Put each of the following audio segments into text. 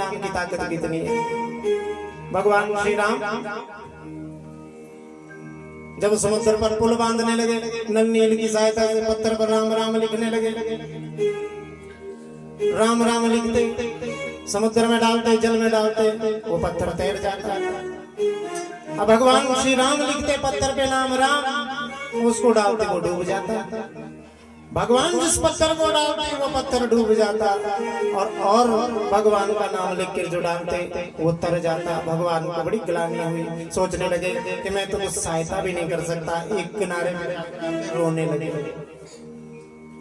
राम की ताकत कितनी है। भगवान श्री राम जब समुद्र पर पुल बांधने लगे, नल नील की सहायता से पत्थर पर राम राम लिखने लगे। राम राम लिखते, समुद्र में डालते, जल में डालते, वो पत्थर तैर जाता है। अब भगवान श्री राम लिखते पत्थर पे नाम राम, उसको डालते वो डूब जाता। भगवान जिस पत्थर को डालते वो पत्थर डूब जाता, और भगवान का नाम लिख कर जो डालते वो तर जाता। भगवान को बड़ी ग्लानि हुई, सोचने लगे कि मैं तो कुछ सहायता भी नहीं कर सकता। एक किनारे में रोने लगे,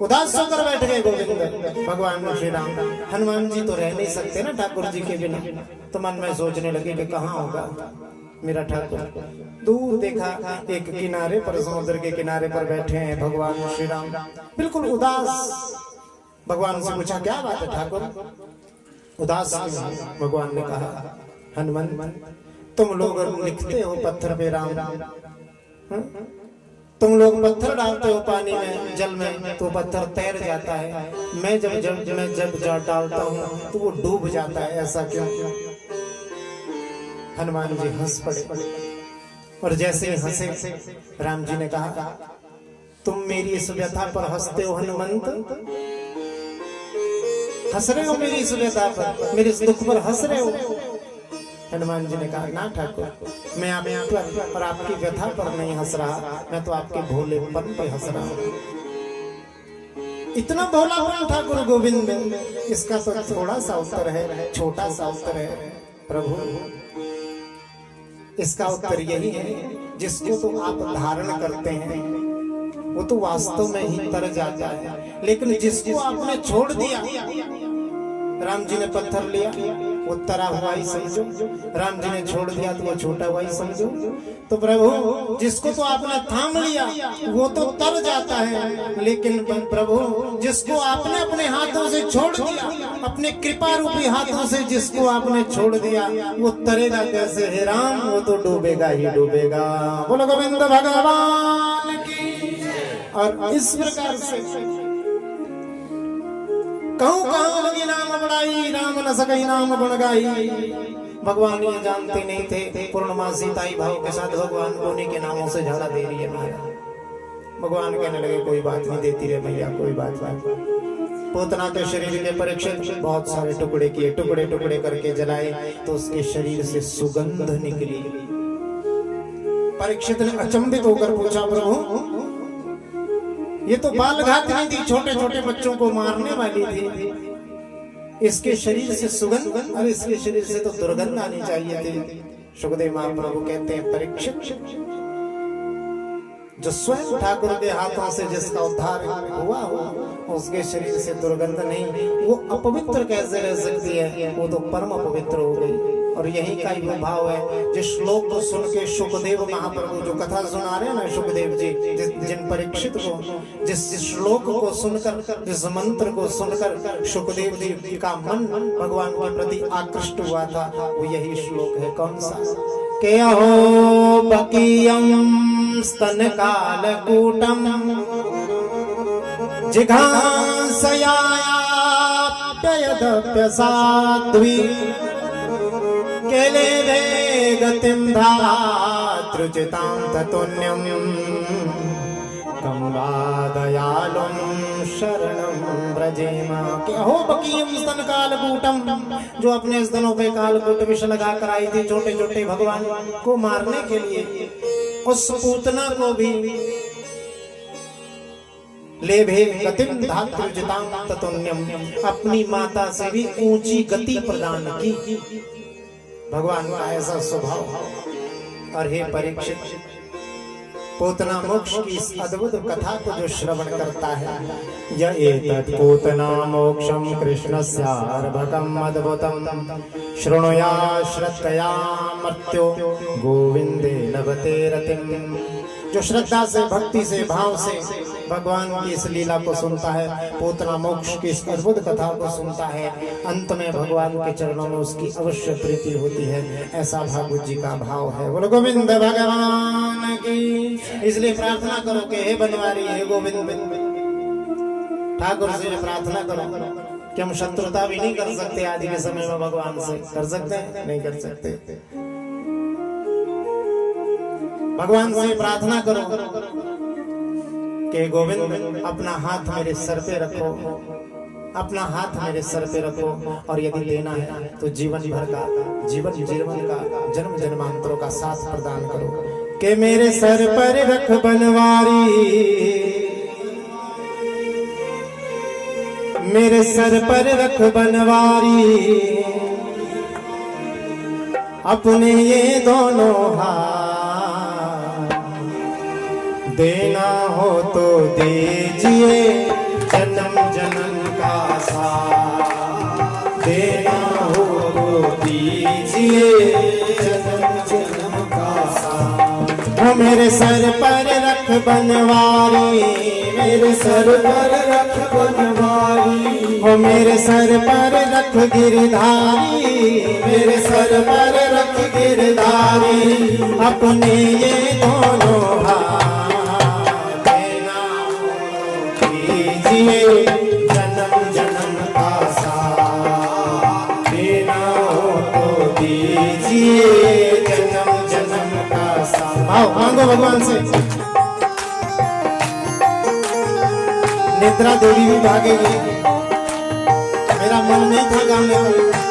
उदास होकर बैठ गए गोविंद। भगवान श्री राम, हनुमान जी तो रह नहीं सकते ना ठाकुर जी के बिना। तो मन में सोचने लगे कि कहाँ होगा मेरा ठाकुर। दूर देखा एक किनारे पर, समुद्र के किनारे पर बैठे हैं भगवान श्री राम, बिल्कुल उदास। भगवान से पूछा क्या बात है ठाकुर, उदास। भगवान ने कहा हनुमान, तुम लोग लिखते हो पत्थर पे राम, तुम लोग पत्थर डालते हो पानी में, जल में, तो पत्थर तैर जाता है। मैं जब जल डालता हूँ तो वो डूब जाता है, ऐसा क्यों? हनुमान जी हंस पड़े, और जैसे ही हंसे राम जी ने कहा तुम मेरी इस व्यथा पर हंसते हो हनुमंत, हंस रहे हो मेरी इस व्यथा पर, मेरे इस दुख पर हंस रहे हो। हनुमान जी ने कहा ना ठाकुर, मैं आप पर और आपकी व्यथा पर नहीं हंस रहा, मैं तो आपके भोलेपन पे हंस रहा हूँ। इतना भोलापन ठाकुर गोविंद में, इसका तो थोड़ा सा उत्तर है, छोटा सा उत्तर है प्रभु। इसका उत्तर यही है, जिसको तो आप धारण करते हैं वो तो वास्तव में ही तर जाता है, लेकिन जिसको आपने छोड़ दिया, राम जी ने पत्थर लिया वो तरा हुआ ही समझो, राम जी ने छोड़ दिया तो वो छोटा हुआ ही समझो। तो प्रभु जिसको तो आपने थाम लिया वो तो तर जाता है, लेकिन प्रभु जिसको आपने अपने हाथों से छोड़ दिया, अपने कृपा रूपी हाथों से जिसको आपने छोड़ दिया, वो तरेगा कैसे है राम, वो तो डूबेगा ही डूबेगा। बोलो गोविंद भगवान की। और इस प्रकार से कहूँ कहाँ लगी नाम बड़ाई, राम न सकई नाम गुण गाई। भगवान ये जानते नहीं थे पूर्णमासी ताई भाव के साथ भगवान को उन्हीं के नामों से झाड़ा दे रही है मैया। भगवान कहने लगे कोई बात नहीं, देती रहे मैया, कोई बात नहीं। पूतना के शरीर के परीक्षित बहुत सारे टुकड़े किए, टुकड़े टुकड़े करके जलाए तो उसके शरीर से सुगंध निकली। परीक्षित ने अचंभित होकर पूछा प्रभु ये तो बाल घातनी थी, छोटे छोटे बच्चों को मारने वाली थी, इसके शरीर से सुगंध और इसके शरीर से तो दुर्गंध आनी चाहिए थी। सुखदेव महाप्रभु कहते हैं परीक्षित, जो स्वयं ठाकुर के हाथों से जिसका उद्धार हुआ हो उसके शरीर से दुर्गंध नहीं, वो अपवित्र कैसे रह सकती है? वो तो परम पवित्र हो गई। और यही का ही भाव है। जिस श्लोक को सुन के सुखदेव महाप्रभु जो कथा सुना रहे हैं ना सुखदेव जी, जिन परीक्षित को जिस श्लोक को सुनकर, जिस मंत्र को सुनकर सुखदेव जी का मन भगवान के प्रति आकृष्ट हुआ था, वो यही श्लोक है। कौन सा? के हो बकीयम स्तन कालकूटम जिघांसया साध्वी केले गतिं धातृचितां ततुन्यं कम्बादयालुं शरणं व्रजेम। क्या हो बकीयम स्तन कालकूटम, जो अपने स्तनों पे कालकूट विष लगा कर आई थी छोटे छोटे भगवान को मारने के लिए, उस पूतना को भी लेभे गतिम धातृजितां ततुन्यम, अपनी माता से भी ऊंची गति प्रदान की। भगवान का ऐसा स्वभाव। और हे परीक्षित, पूतना मोक्ष की इस अद्भुत कथा को जो श्रवण करता है, यह एतत् पूतना मोक्षम कृष्णस्यार्भकम् अद्भुतम् शृणुया श्रद्धया मर्त्यो गोविंदे लभते रतिम्। जो श्रद्धा से, भक्ति से, भाव से भगवान की इस लीला को सुनता है, पूतना मोक्ष की इस अद्भुत कथा को सुनता है, अंत में भगवान के चरणों में उसकी अवश्य प्रीति होती है। ऐसा भागवत जी का भाव है। बोलो गोविंद भगवान की। इसलिए प्रार्थना करो कि हे बनवारी, हे गोविंद, ठाकुर से प्रार्थना करो कि हम शत्रुता भी नहीं कर सकते आज के समय में भगवान से? कर सकते हैं? नहीं कर सकते। भगवान से प्रार्थना करो कि गोविंद अपना हाथ मेरे सर पे रखो, अपना हाथ मेरे सर पे रखो, और यदि लेना है तो जीवन भर का, जीवन का, जन्म जन्मांतरों का साथ प्रदान करो कि मेरे सर पर रख बनवारी, मेरे सर पर रख बनवारी, अपने ये दोनों हाथ, देना हो तो दीजिए जन्म जन्म का साथ, देना हो तो दीजिए जन्म जन्म का साथ। वो मेरे सर पर रख बनवारी, मेरे सर पर रख बनवारी, वो मेरे सर पर रख गिरधारी, मेरे सर पर रख गिरधारी, अपने ये दोनों हाथ, देना कीजिए जन्म जन्म का साथ, देना हो तो दीजिए जन्म जन्म का साथ। आओ मांगो भगवान से। निद्रा देवी भी भागेगी, मेरा मन नहीं था गाने का।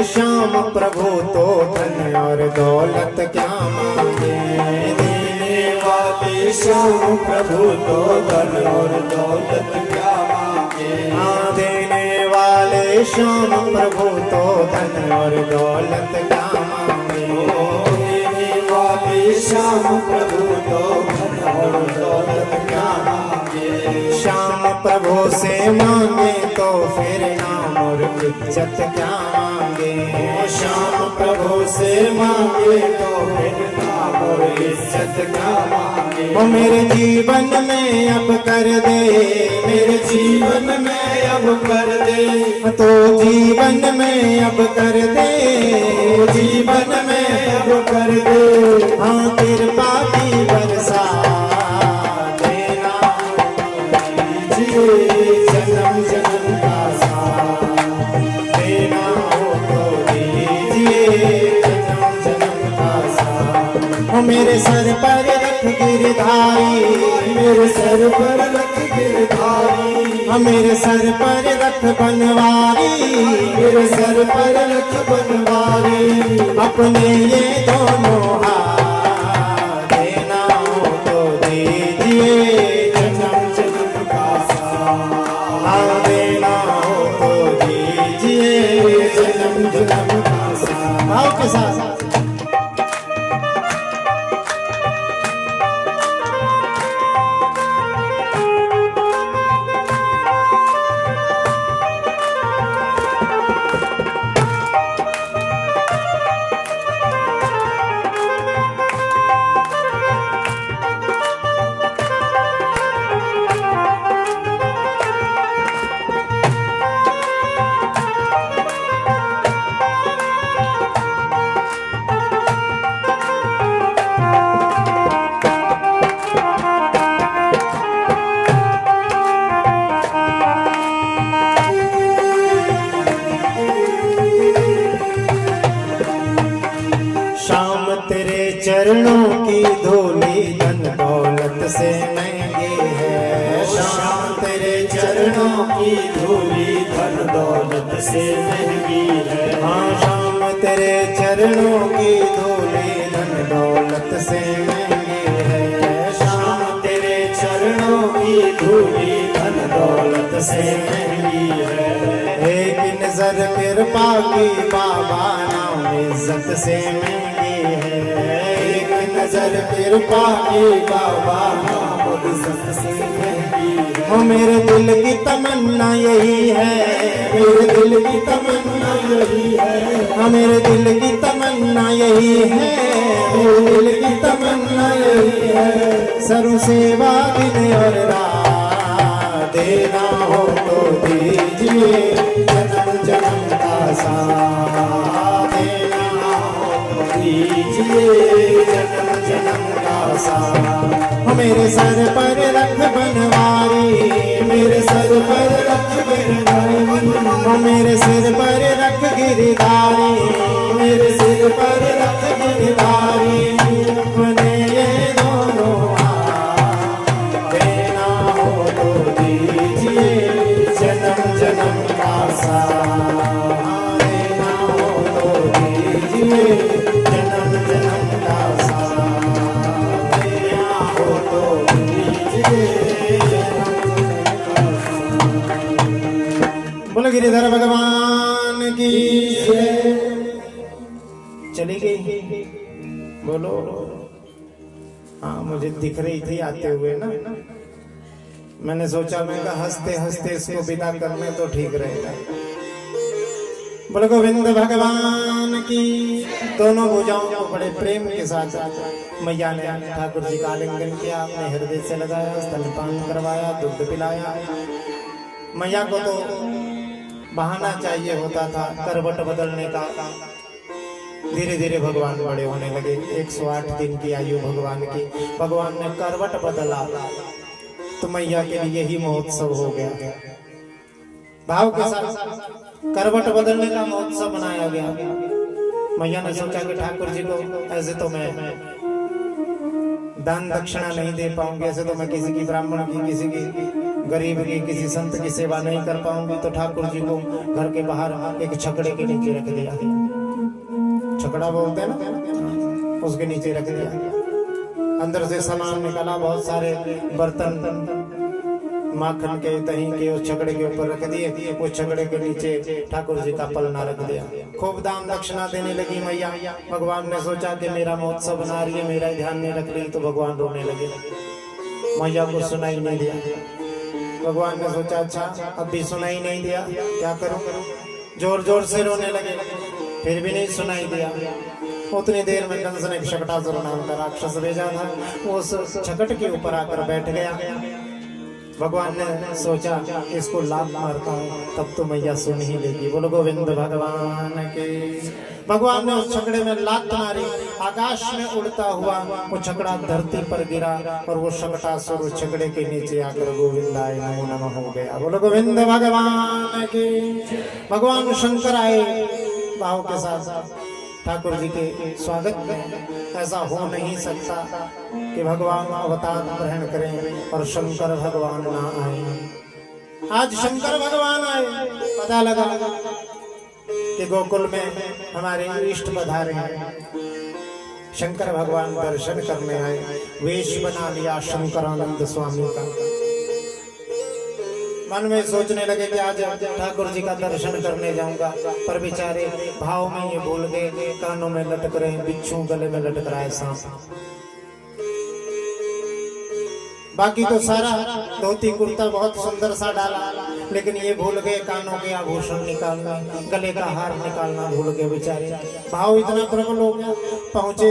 श्याम प्रभु तो धन और दौलत क्या मांगे, देने वाले श्याम प्रभु तो धन और दौलत क्या मांगे। हाँ, देने वाले श्याम प्रभु तो धन और दौलत क्या मांगे, देने वाले श्याम प्रभु तो धन और दौलत क्या मांगे। श्याम प्रभु से मांगे तो फिर नाम और इज्जत क्या मांगे, श्याम प्रभु से मांगे तो फिर नाम और इज्जत क्या मांगे। वो मेरे जीवन में अब कर दे, मेरे जीवन में अब कर दे, तो जीवन में अब कर दे, जीवन में अब कर दे। हाँ, कृपा की बरसा देना दीजिए जन्म जन्म का साथ, देना हो तो दीजिए जन्म जन्म का साथ। वो मेरे सर पर रख गिरधारी, मेरे सर पर रख गिरधारी, मेरे सर पर रख बनवारी, मेरे सर पर रख बनवारी, अपने ये दोनों हाथ, देना हो तो दीजिए जन्म जन्म का साथ, देना हो तो दीजिए जन्म जन्म का साथ। आओ के साथ चरणों की धूली धन दौलत से महंगी है, श्याम तेरे चरणों की धूली धन दौलत से महंगी है। हाँ, श्याम तेरे चरणों की धूली धन दौलत से महंगी है, श्याम तेरे चरणों की धूली धन दौलत से महंगी है। एक नजर के कृपा की बाबा नाम इज्जत से महंगी है। एक नजर कृपा की बाबा नाम इज्जत से महंगी है। ओ मेरे दिल की तमन्ना यही है, मेरे दिल की तमन्ना यही है, हाँ मेरे दिल की तमन्ना यही है, मेरे दिल की तमन्ना यही है। सर्व सेवा दिन और रात देना हो तो दीजिए, जन्म जन्म का साथ देना हो तो दीजिए, जन्म जन्म का साथ। मेरे सर पर रख बनवारी, मेरे सर पर रख बनवारी, मेरे सिर पर रख गिरधारी, मेरे सिर पर रख गिरधारी। बने ये दोनों देना हो तो दीजिए, जन्म जन्म का साथ देना हो तो दीजिए, जन्म जन्म का साथ देना हो तो दीजिए। बोलो गिरिधर भगवान की चली गई। बोलो हाँ मुझे दिख रही थी आते हुए ना, मैंने सोचा मैं हंसते हंसते इसको विदा कर लें तो ठीक रहेगा। बोलो गोविंद भगवान की। दोनों भुजाओं को बड़े प्रेम के साथ मैया ने ठाकुर जी का आलिंगन किया, अपने हृदय से लगाया, स्तनपान करवाया, दुग्ध पिलाया। मैया को तो बहाना चाहिए होता था करवट बदलने का। धीरे धीरे भगवान बड़े होने लगे। 108 दिन की आयु भगवान की, भगवान ने करवट बदला तो मैया के लिए ही महोत्सव हो गया। भाव के साथ करवट बदलने का महोत्सव मनाया गया। मैया ने सोचा कि ठाकुर जी को ऐसे तो मैं दान दक्षिणा नहीं दे पाऊंगी, ऐसे तो मैं किसी की ब्राह्मण की, किसी की गरीब की, किसी संत की सेवा नहीं कर पाऊंगी। तो ठाकुर जी को घर के बाहर एक छकड़े के नीचे रख दिया। छकड़ा बोलते हैं ना, उसके नीचे रख दिया। अंदर से सामान निकाला, बहुत सारे बर्तन माखन के, दही के उस छकड़े के ऊपर रख दिए। उस छकड़े के नीचे ठाकुर जी का पलना रख दिया। खूब दान दक्षिणा देने लगी मैया। भगवान ने सोचा कि मेरा महोत्सव बना रही है, मेरा ध्यान नहीं रख रही, तो भगवान रोने लगे। मैया को सुनाई नहीं दिया। भगवान ने सोचा अच्छा अब भी सुनाई नहीं दिया, क्या करूं? जोर जोर से रोने लगे, फिर भी नहीं सुनाई दिया। उतनी देर में कंस ने शकटासुर नाम का राक्षस भेजा था, वो उस छकट के ऊपर आकर बैठ गया। भगवान ने सोचा इसको लात मारता हूँ तब तो मैया सुन ही लेगी। बोलो गोविंद भगवान के। भगवान ने उस छकड़े में लात मारी, आकाश में उड़ता हुआ वो छकड़ा धरती पर गिरा और वो शकटासुर उस छकड़े के नीचे आकर गोविंदाय नमो नमः हो गया। बोलो गोविंद भगवान के। भगवान शंकर आए भाव के साथ ठाकुर जी के स्वागत में। ऐसा हो नहीं सकता कि भगवान अवतार ग्रहण करें और शंकर भगवान ना आए। आज शंकर भगवान आए, पता लगा कि गोकुल में हमारे इष्ट पधारे हैं। शंकर भगवान दर्शन करने आए, वेश बना लिया शंकरानंद स्वामी का। मन में सोचने लगे कि आज ठाकुर जी का दर्शन करने जाऊंगा, पर बेचारे भाव में ये भूल गए, कानों में लटक रहे बिच्छू, गले में लटक रहा है सांप। बाकी तो सारा धोती कुर्ता बहुत सुंदर सा डाला, लेकिन ये भूल गए कानों के आभूषण निकालना, गले का हार निकालना भूल गए बेचारे। भाव इतना प्रबल हो गया। पहुंचे,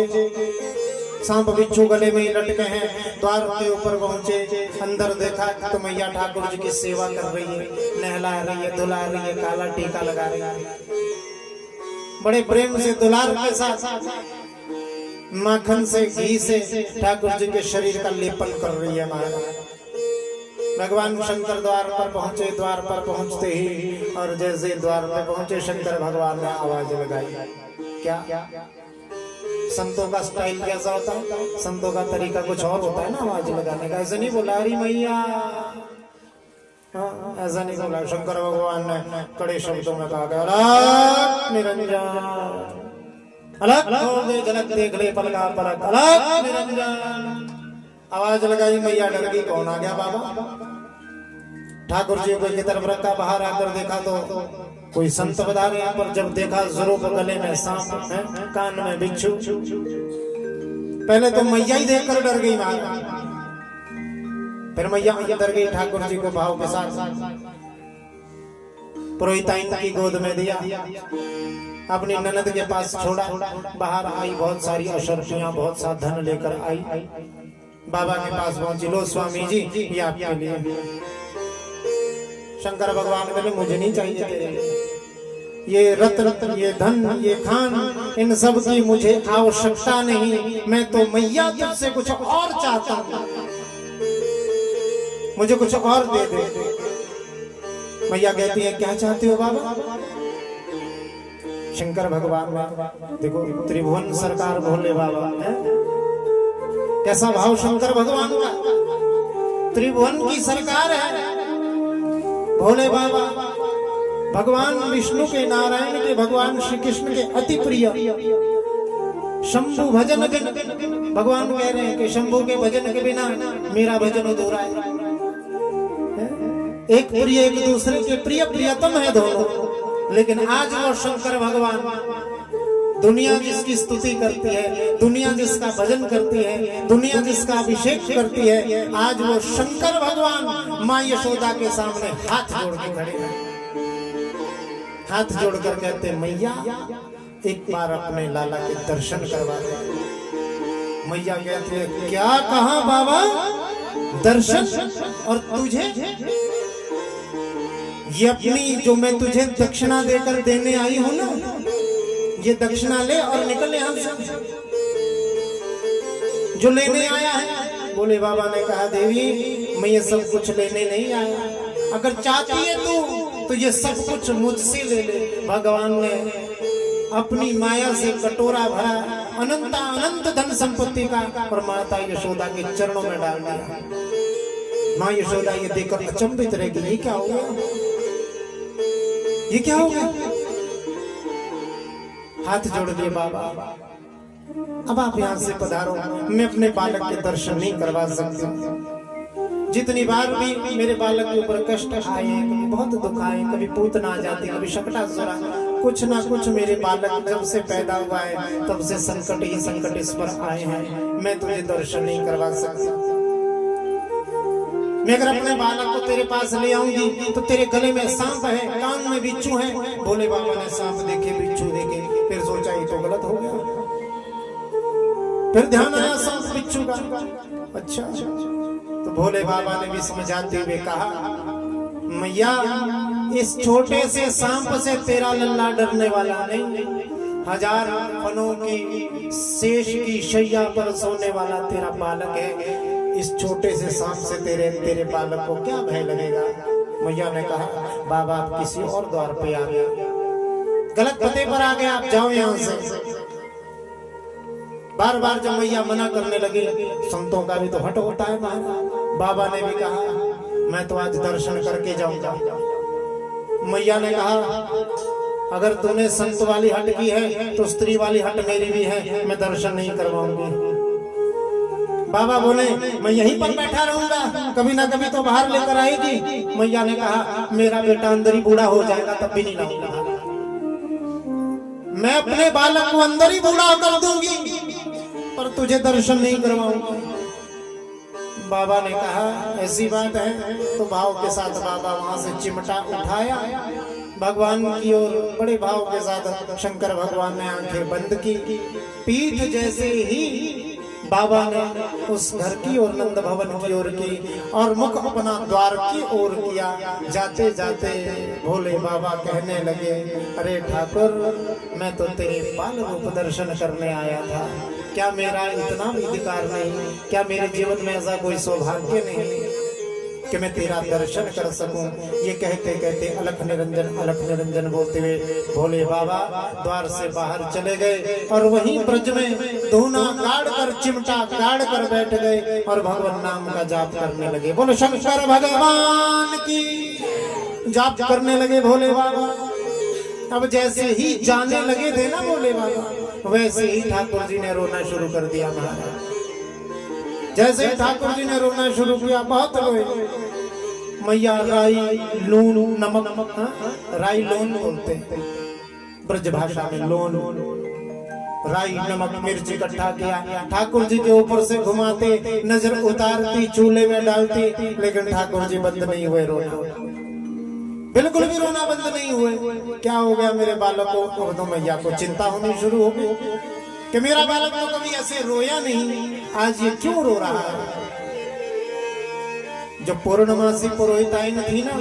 सांप बिच्छू गले में ही लटके हैं। द्वार के ऊपर पहुंचे, अंदर देखा तो मैया ठाकुर जी की सेवा कर रही है, नहला रही है, धुला रही है, काला टीका लगा रही है। बड़े प्रेम से दुलार के साथ माखन से, घी से ठाकुर जी के शरीर का लेपन कर रही है महाराज। भगवान शंकर द्वार पर पहुंचे। द्वार पर पहुंचते ही और जैसे द्वार पर पहुंचे, शंकर भगवान ने आवाज लगाई। क्या संतों का स्टाइल कैसा होता है? संतों का तरीका कुछ और होता है ना आवाज लगाने का। ऐसा नहीं बोला अरे मैया, ऐसा नहीं बोला। शंकर भगवान ने कड़े शब्दों में कहा अलग निरंजन, अलग खोल दे झलक देख ले पलका पलक, अलग निरंजन। आवाज लगाई, मैया डर गई, कौन आ गया बाबा? ठाकुर जी को की तरफ रखा, बाहर आकर देखा तो कोई संत पधारे यहाँ पर, जब देखा स्वरूप गले में सांप है, कान में बिच्छू। पहले तो मैया ही देखकर डर गई मां, फिर मैया डर गई, ठाकुर जी को भाव के साथ पुरोहिताइन की गोद में दिया, अपनी ननद के पास छोड़ा। बाहर आई, बहुत सारी अशर्फियां, बहुत सा धन लेकर आई। बाबा के पास पहुंची, लो स्वामी जी ये आपके लिए। शंकर भगवान बोले मुझे नहीं चाहिए तेरे लिए ये रत्न, ये धन, ये खान, इन सब की मुझे आवश्यकता नहीं। मैं तो मैया तुझसे कुछ और चाहता हूं, मुझे कुछ और दे दे। मैया कहती है क्या चाहते हो बाबा? शंकर भगवान में देखो, त्रिभुवन सरकार भोले बाबा है, कैसा भाव शंकर भगवान का। त्रिभुवन की सरकार है भोले बाबा, भगवान विष्णु के, नारायण के, भगवान श्री कृष्ण के अति प्रिय शंभु भजन। भगवान कह रहे हैं कि शंभु के भजन के बिना मेरा भजन अधूरा है। एक प्रिय, एक दूसरे के प्रिय, प्रियतम है दोनों। लेकिन आज वो शंकर भगवान, दुनिया जिसकी स्तुति करती है, दुनिया जिसका भजन करती है, दुनिया जिसका अभिषेक करती है, आज वो शंकर भगवान मां यशोदा के सामने हाथ जोड़ के खड़े हैं। हाथ जोड़कर कहते मैया एक बार अपने लाला के दर्शन करवा दे। मैया कहते हैं क्या कहा बाबा? दर्शन? और तुझे ये अपनी जो मैं तुझे दक्षिणा देकर देने आई हूं ना, ये दक्षिणा ले और निकल यहां से। जो लेने आया है, बोले बाबा ने कहा देवी मैं ये सब कुछ लेने नहीं आया, अगर चाहती है तू तो ये सब कुछ मुझसे ले ले। भगवान ने अपनी माया से कटोरा भरा अनंत धन संपत्ति का और माता यशोदा के चरणों में डाल दिया। माँ यशोदा ये देखकर अचंभित रह गई, ये क्या हो गया, ये क्या हो गया? हाथ जोड़ दिए बाबा, अब आप यहाँ से पधारो, मैं अपने बालक के दर्शन नहीं करवा सकती। जितनी बार भी मेरे बालक के ऊपर कष्ट आए, कभी बहुत दुख आए, कभी पूतना आ जाती, कभी शकटासुरा, कुछ ना कुछ मेरे बालक जब से पैदा हुआ है तब से संकट ही संकट इस पर आए हैं। मैं तुझे दर्शन नहीं करवा सकता। मैं अगर अपने बालक को तेरे पास ले आऊंगी तो तेरे गले में सांप है, कान में बिच्छू है। भोले बाबा ने सांप देखे, बिच्छू देखे, फिर सोचा ये तो गलत हो गया। फिर ध्यान आया सांप बिच्छू का, अच्छा। तो भोले बाबा ने भी समझाते हुए कहा मैया इस छोटे से सांप से तेरा लल्ला डरने वाला नहीं, 1000 फनों की शेष की शैया पर सोने वाला तेरा बालक है। इस छोटे से सांप से तेरे बालक को क्या भय लगेगा? मैया ने कहा बाबा आप किसी और द्वार पे आ गए, गलत पते पर आ गए, आप जाओ यहाँ से। बार बार जब मैया मना करने लगी, संतों का भी तो हट होता है महाराज। बाबा ने भी कहा मैं तो आज दर्शन करके जाऊंगा। मैया ने कहा अगर तूने संत वाली हट की है तो स्त्री वाली हट मेरी भी है, मैं दर्शन नहीं करवाऊंगी। बाबा बोले मैं यहीं पर बैठा रहूंगा, कभी ना कभी तो बाहर लेकर आएगी। मैया ने कहा मेरा बेटा अंदर ही बूढ़ा हो जाएगा तब भी नहीं लाऊंगा, मैं अपने बालक को अंदर ही बूढ़ा कर दूंगी पर तुझे दर्शन नहीं करवाऊंगा। बाबा ने कहा ऐसी बात है, तो भाव के साथ बाबा वहां से चिमटा उठाया, भगवान की ओर बड़े भाव के साथ शंकर भगवान ने आंखें बंद की। पीठ जैसे ही बाबा ने उस घर की ओर, नंद भवन की ओर की और मुख अपना द्वार की ओर किया। जाते जाते भोले बाबा कहने लगे अरे ठाकुर मैं तो तेरे बाल रूप दर्शन करने आया था, क्या मेरा इतना भी अधिकार नहीं, क्या मेरे जीवन में ऐसा कोई सौभाग्य नहीं कि मैं तेरा दर्शन कर सकूं? ये कहते कहते अलख निरंजन बोलते हुए भोले बाबा द्वार से बाहर चले गए और वहीं ब्रज में धूना गाड़ कर, चिमटा गाड़ कर बैठ गए और भगवान नाम का जाप करने लगे। बोलो शंकर भगवान की। जाप करने लगे भोले बाबा। अब जैसे ही जाने लगे थे ना भोले बाबा, वैसे ही ठाकुर जी ने रोना शुरू कर दिया महाराज। जैसे ठाकुर जी ने रोना शुरू किया, बहुत रोए। मैया राई लून नमक, राई लोन बोलते हैं ब्रज भाषा में, लोन राई नमक मिर्च इकट्ठा किया, ठाकुर जी के ऊपर से घुमाते, नजर उतारती, चूल्हे में डालती, लेकिन ठाकुर जी बंद नहीं हुए रोना, बिल्कुल भी रोना बंद नहीं हुए। क्या हो गया मेरे बालक को? और तो मैया को चिंता होनी शुरू हो गई कि मेरा बालक तो कभी ऐसे रोया नहीं, आज ये क्यों रो रहा है। जो पूर्णमासी पुरोहिताइन थी ना,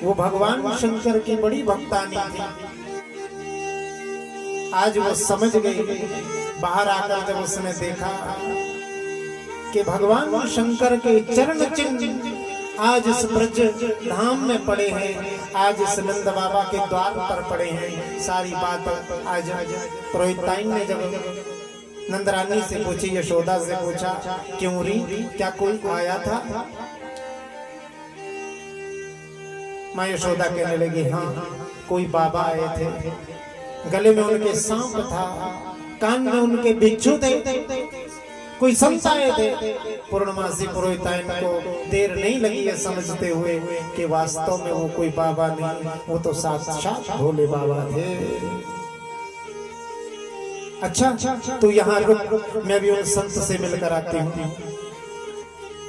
वो भगवान शंकर की बड़ी भक्तानी थी। आज वो समझ गई, बाहर आकर जब उसने देखा कि भगवान शंकर के चरण चिन्ह आज इस ब्रज धाम में पड़े हैं, आज इस नंद बाबा के द्वार पर पड़े हैं, सारी बात आज पुरोहिताइन ने जब नंदरानी से पूछी, यशोदा से पूछा, क्यों री, क्या कोई आया था? माँ यशोदा कहने लगी, हाँ कोई बाबा आए थे, गले में उनके सांप था, कान में उनके बिच्छू थे, कोई संत आए थे। पूर्णमासी पुरोहिताइन को देर नहीं लगी है समझते हुए कि वास्तव में वो कोई बाबा नहीं, वो तो साक्षात भोले बाबा थे। अच्छा तो यहाँ रुक, मैं भी उन संत से मिलकर आती हूँ।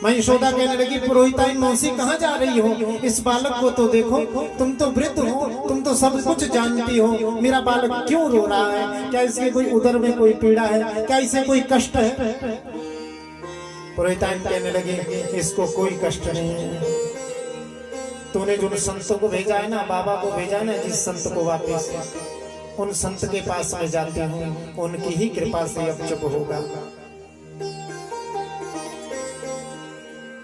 मैं यशोदा कहने लगी, पुरोहिताइन मौसी कहाँ जा रही हो? इस बालक को तो देखो, तुम तो वृद्ध हो, तुम तो सब कुछ जानती हो, मेरा बालक क्यों रो रहा है? क्या इसके कोई उदर में कोई पीड़ा है? क्या इसे कोई कष्ट है? पुरोहिताइन कहने लगे, इसको कोई कष्ट नहीं है। तूने जो संतों को भेजा है ना, बाबा को भेजा है ना, जिस संत को वापस उन संत के पास में जाती हूँ, उनकी ही कृपा से अब चुप होगा।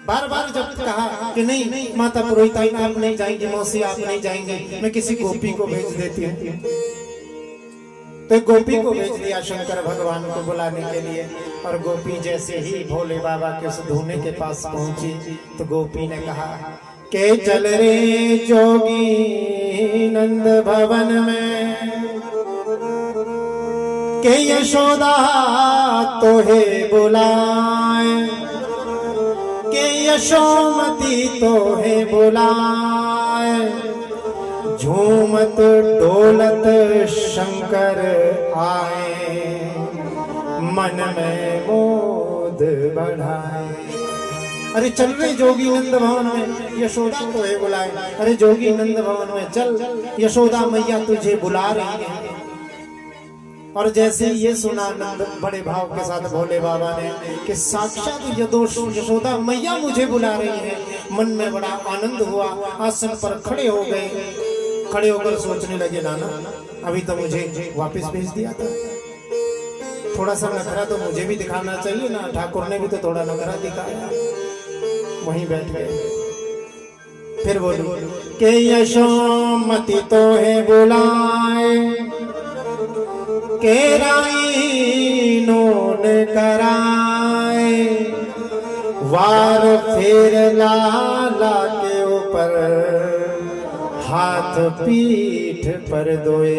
बार बार जब कहा कि नहीं माता पुरोहिताइन आप नहीं जाएंगी, मौसी आप नहीं जाएंगे, मैं किसी गोपी को भेज देती हूँ। तो गोपी को भेज दिया शंकर भगवान को बुलाने के लिए, और गोपी जैसे ही भोले बाबा के उस धूने के पास पहुंची तो गोपी ने कहा कि चल रे जोगी नंद भवन में, के यशोदा तो है बुलाए, के यशोमती तो है बुलाए, झूमत डोलत शंकर आए, मन में मोद बढ़ाए। अरे चल रे जोगी नंद भवन में, यशोदा तो है बुलाए। अरे जोगी नंद भवन में चल, यशोदा मैया तुझे बुला रही है। और जैसे ये सुना नंद बड़े भाव के साथ भोले बाबा ने कि साक्षात यशोदा मैया मुझे बुला रही है, मन में बड़ा आनंद हुआ। आसन पर खड़े हो गए, खड़े होकर सोचने लगे, नाना अभी तो मुझे वापस भेज दिया था, थोड़ा सा नखरा तो मुझे भी दिखाना चाहिए ना, ठाकुर ने भी तो थोड़ा नखरा दिखाया। वहीं बैठ गए। फिर बोलो के यशोमती तो है बुलाए, के राई नोन कराए, वार फिर लाला के ऊपर, हाथ पीठ पर दोए।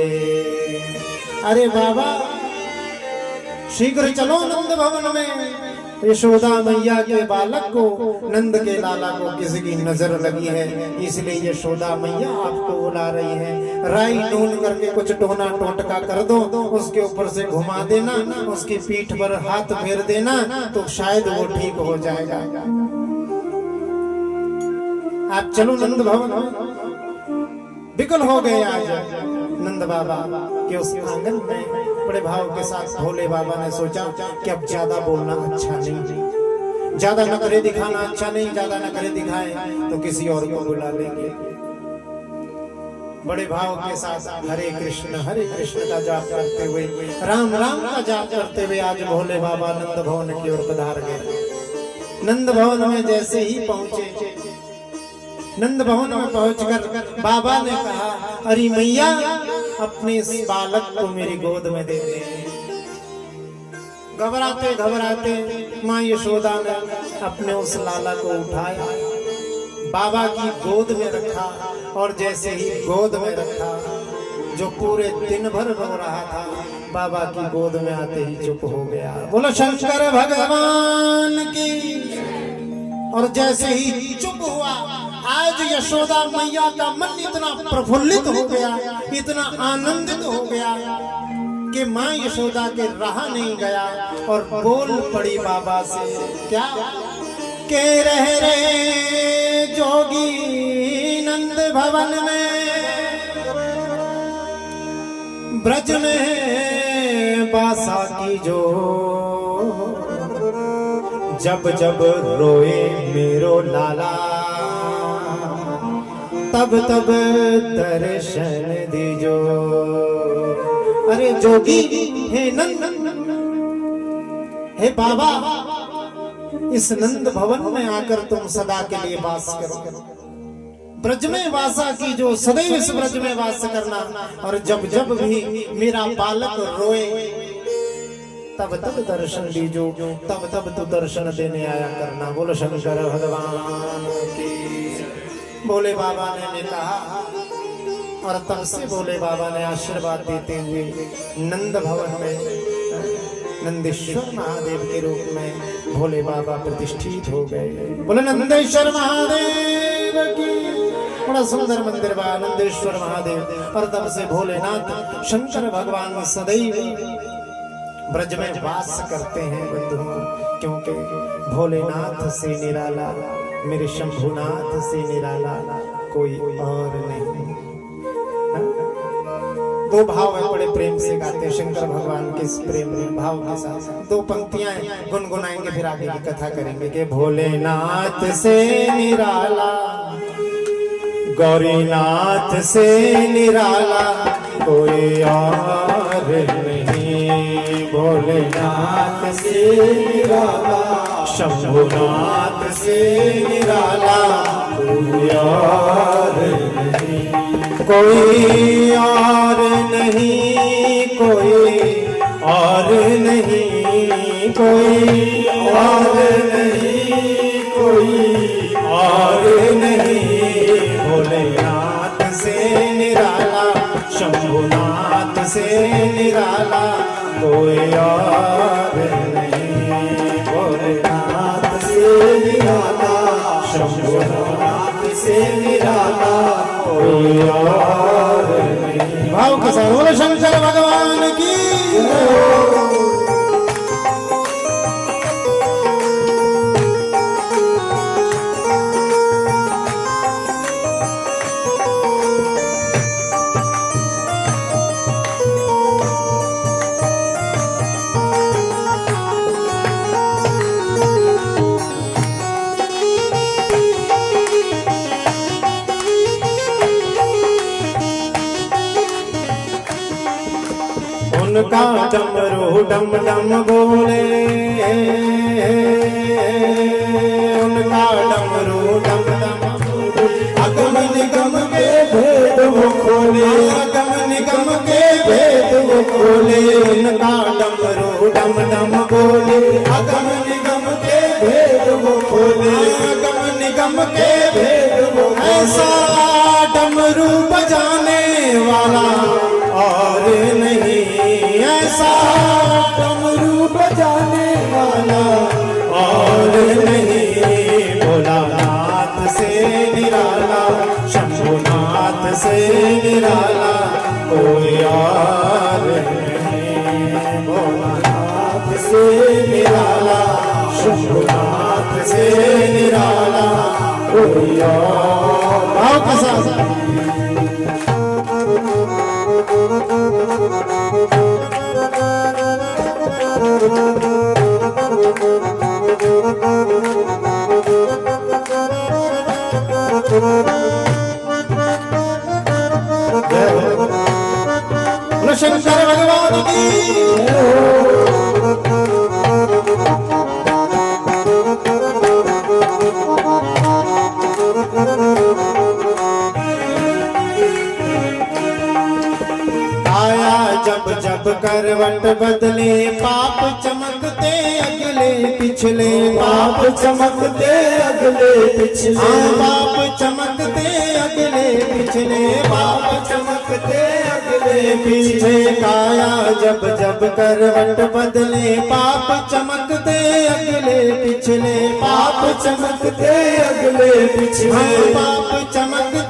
अरे बाबा शीघ्र चलो नंद भवन में, यशोदा मैया के बालक को, नंद के लाला को किसी की नजर लगी है, इसलिए यशोदा मैया आपको बुला रही है। राई नून करके कुछ टोना टोटका कर दो, उसके ऊपर से घुमा देना, उसकी पीठ पर हाथ फेर देना, तो शायद वो ठीक हो जाएगा। आप चलो नंद भवन। बिकल हो गए आज नंद बाबा के उस आंगन में। बड़े भाव के साथ भोले बाबा ने सोचा कि अब ज्यादा बोलना अच्छा नहीं, ज्यादा नखरे दिखाना अच्छा नहीं, ज्यादा नखरे दिखाएं तो किसी और को बुला लेंगे। बड़े भाव के साथ हरे कृष्ण का जाप करते हुए, राम राम का जाप करते हुए आज भोले बाबा नंद भवन की ओर पधार गए। नंद भवन में जैसे ही पहुंचे, नंद भवन में पहुंचकर बाबा ने कहा, अरे मैया अपने इस बालक को मेरी गोद में दे दे। घबराते घबराते माँ यशोदा ने अपने उस लाला को उठाया, बाबा की गोद में रखा, और जैसे ही गोद में रखा, जो पूरे दिन भर रो रहा था, बाबा की गोद में आते ही चुप हो गया। बोलो शंकर भगवान की। और जैसे ही चुप हुआ, आज यशोदा मैया का मन इतना प्रफुल्लित हो गया, इतना आनंदित हो गया कि माँ यशोदा के रहा नहीं गया और बोल पड़ी बाबा से, क्या के रह रे जोगी नंद भवन में, ब्रज में बासा की जो, जब जब रोए मेरो लाला, तब तब दर्शन दीजो। अरे जोगी, हे नंद, हे बाबा, इस नंद भवन में आकर तुम सदा के लिए वास करो। ब्रज में वासा की जो, सदैव इस ब्रज में वास करना, और जब जब भी मेरा बालक रोए तब तब दर्शन दीजो, तब तब तू दर्शन देने आया करना। बोलो शंकर भगवान की। बोले बाबा ने कहा, और तब से बोले बाबा ने आशीर्वाद देते हुए नंद भवन में नंदेश्वर महादेव के रूप में भोले बाबा प्रतिष्ठित हो गए। बोले नंदेश्वर महादेव की। बड़ा सुंदर मंदिर बा नंदेश्वर महादेव। और तब से भोलेनाथ शंकर भगवान सदैव ब्रज में वास करते हैं बंधुओं, क्योंकि भोलेनाथ से निराला, मेरे शंभुनाथ से निराला कोई और नहीं। दो भाव है, बड़े प्रेम से गाते हैं शंकर भगवान के इस प्रेम में भाव के साथ। दो पंक्तियां गुनगुनाएंगे, फिर आगे की कथा करेंगे कि भोलेनाथ से निराला, गौरीनाथ से निराला कोई और नहीं। भोलेनाथ से निराला, शंभुनाथ से निराला कोई और नहीं, कोई और नहीं, कोई और नहीं, कोई और नहीं, कोई और नहीं। भोलेनाथ से निराला, शंभुनाथ से निराला कोई और नहीं। भोलेनाथ से निराला, शंभुनाथ से निराला कोई और नहीं। भाव के साथ बोलो शंकर भगवान की। उनका डमरू डम डम बोले, उनका डमरू डम डम अगम निगम के भेद वो खोले, अगम निगम के भेद वो खोले। उनका डमरू डम डम बोले, अगम निगम के भेद वो खोले, अगम निगम के भेद वो। ऐसा डमरू बजाने वाला और नहीं, ऐसा डमरू बजाने वाला और नहीं। भोलानाथ से निराला, शंभुनाथ से निराला कोई और नहीं। भोलानाथ से निराला, शंभुनाथ से निराला कोई और। भाव के साथ शंकर भगवान की। आया जब जब करवट बदले, पाप चमकते अगले पिछले, पाप चमकते अगले पिछले, पाप चमकते अगले पिछले, पाप चमकते अगले पीछे काया जब जब करवट बदले पाप चमकते अगले पिछले पाप चमकते अगले पिछले पाप चमकते